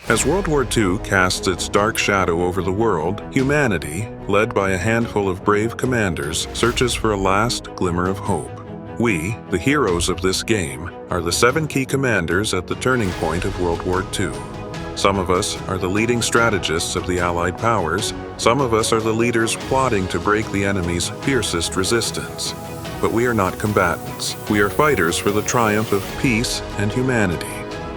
As World War II casts its dark shadow over the world, humanity, led by a handful of brave commanders, searches for a last glimmer of hope. We, the heroes of this game, are the 7 key commanders at the turning point of World War II. Some of us are the leading strategists of the Allied powers. Some of us are the leaders plotting to break the enemy's fiercest resistance. But we are not combatants. We are fighters for the triumph of peace and humanity.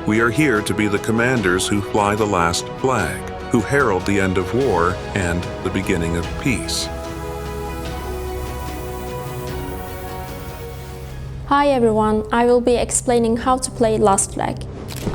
We are here to be the commanders who fly the last flag, who herald the end of war and the beginning of peace. Hi everyone, I will be explaining how to play Last Flag.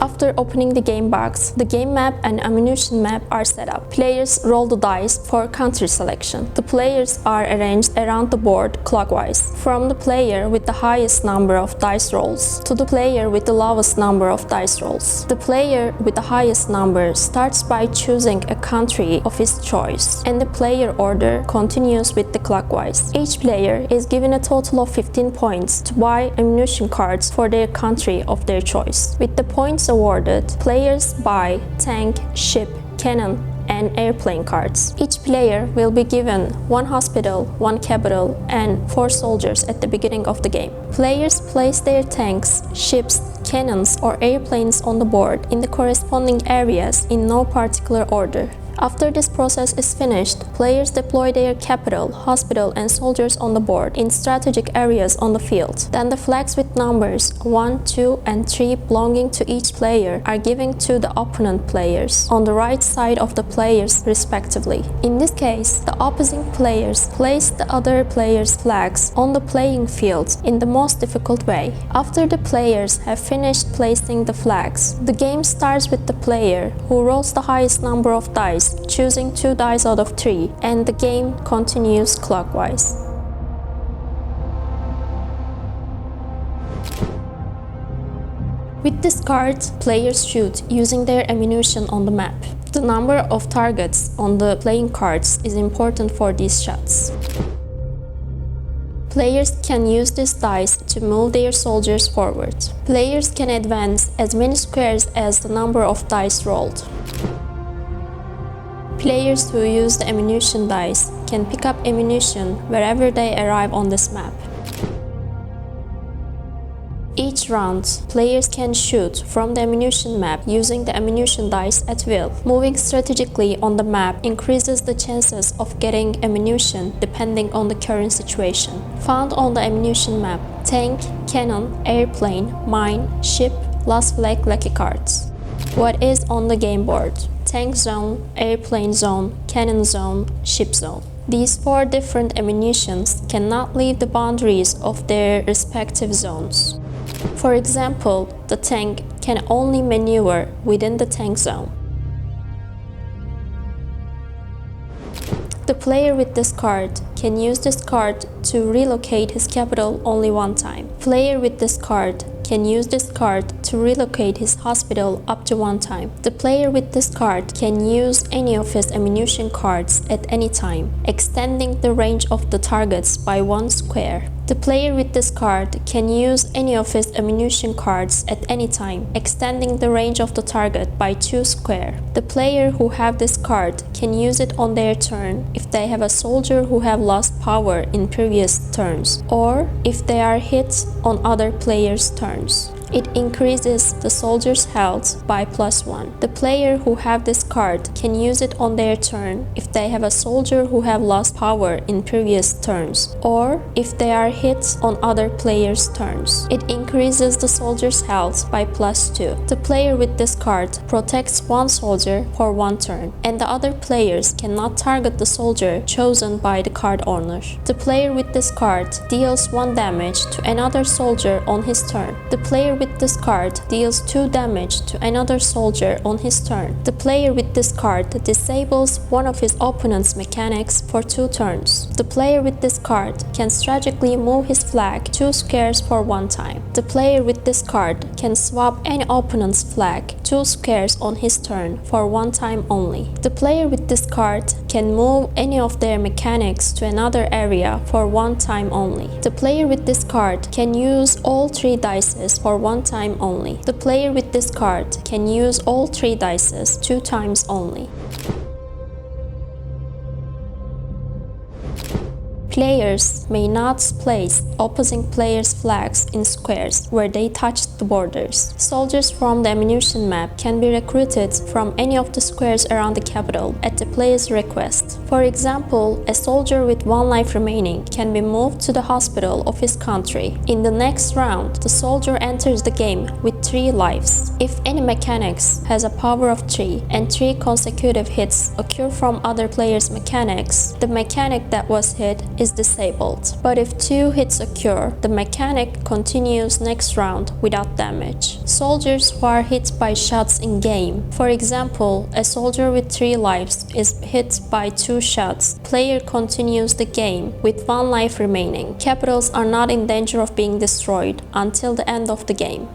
After opening the game box, the game map and ammunition map are set up. Players roll the dice for country selection. The players are arranged around the board clockwise, from the player with the highest number of dice rolls to the player with the lowest number of dice rolls. The player with the highest number starts by choosing a country of his choice, and the player order continues with the clockwise. Each player is given a total of 15 points to buy ammunition cards for their country of their choice. With the points awarded, players buy tank, ship, cannon, and airplane cards. Each player will be given 1 hospital, 1 capital, and 4 soldiers at the beginning of the game. Players place their tanks, ships, cannons, or airplanes on the board in the corresponding areas in no particular order. After this process is finished, players deploy their capital, hospital, and soldiers on the board in strategic areas on the field. Then the flags with numbers 1, 2, and 3 belonging to each player are given to the opponent players on the right side of the players respectively. In this case, the opposing players place the other players' flags on the playing field in the most difficult way. After the players have finished placing the flags, the game starts with the player who rolls the highest number of dice, choosing 2 dice out of 3, and the game continues clockwise. With this card, players shoot using their ammunition on the map. The number of targets on the playing cards is important for these shots. Players can use this dice to move their soldiers forward. Players can advance as many squares as the number of dice rolled. Players who use the ammunition dice can pick up ammunition wherever they arrive on this map. Each round, players can shoot from the ammunition map using the ammunition dice at will. Moving strategically on the map increases the chances of getting ammunition depending on the current situation. Found on the ammunition map: tank, cannon, airplane, mine, ship, last flag lucky cards. What is on the game board? Tank zone, airplane zone, cannon zone, ship zone. These 4 different ammunitions cannot leave the boundaries of their respective zones. For example, the tank can only maneuver within the tank zone. The player with this card can use this card to relocate his capital only 1 time. Player with this card can use this card to relocate his hospital up to 1 time. The player with this card can use any of his ammunition cards at any time, extending the range of the targets by 1 square. The player with this card can use any of his ammunition cards at any time, extending the range of the target by 2 square. The player who have this card can use it on their turn if they have a soldier who have lost power in previous turns, or if they are hit on other players' turns. It increases the soldier's health by +1. The player who have this card can use it on their turn if they have a soldier who have lost power in previous turns, or if they are hit on other players' turns. It increases the soldier's health by +2. The player with this card protects 1 soldier for 1 turn, and the other players cannot target the soldier chosen by the card owner. The player with this card deals 1 damage to another soldier on his turn. The player with this card deals 2 damage to another soldier on his turn. The player with this card disables one of his opponent's mechanics for 2 turns. The player with this card can strategically move his flag 2 squares for 1 time. The player with this card can swap any opponent's flag 2 squares on his turn for 1 time only. The player with this card can move any of their mechanics to another area for 1 time only. The player with this card can use all 3 dices for one time only. The player with this card can use all 3 dice 2 times only. Players may not place opposing players' flags in squares where they touch the borders. Soldiers from the ammunition map can be recruited from any of the squares around the capital at the player's request. For example, a soldier with 1 life remaining can be moved to the hospital of his country. In the next round, the soldier enters the game with 3 lives. If any mechanics has a power of 3 and 3 consecutive hits occur from other players' mechanics, the mechanic that was hit is disabled. But if 2 hits occur, the mechanic continues next round without damage. Soldiers who are hit by shots in game. For example, a soldier with 3 lives is hit by 2 shots. Player continues the game with 1 life remaining. Capitals are not in danger of being destroyed until the end of the game.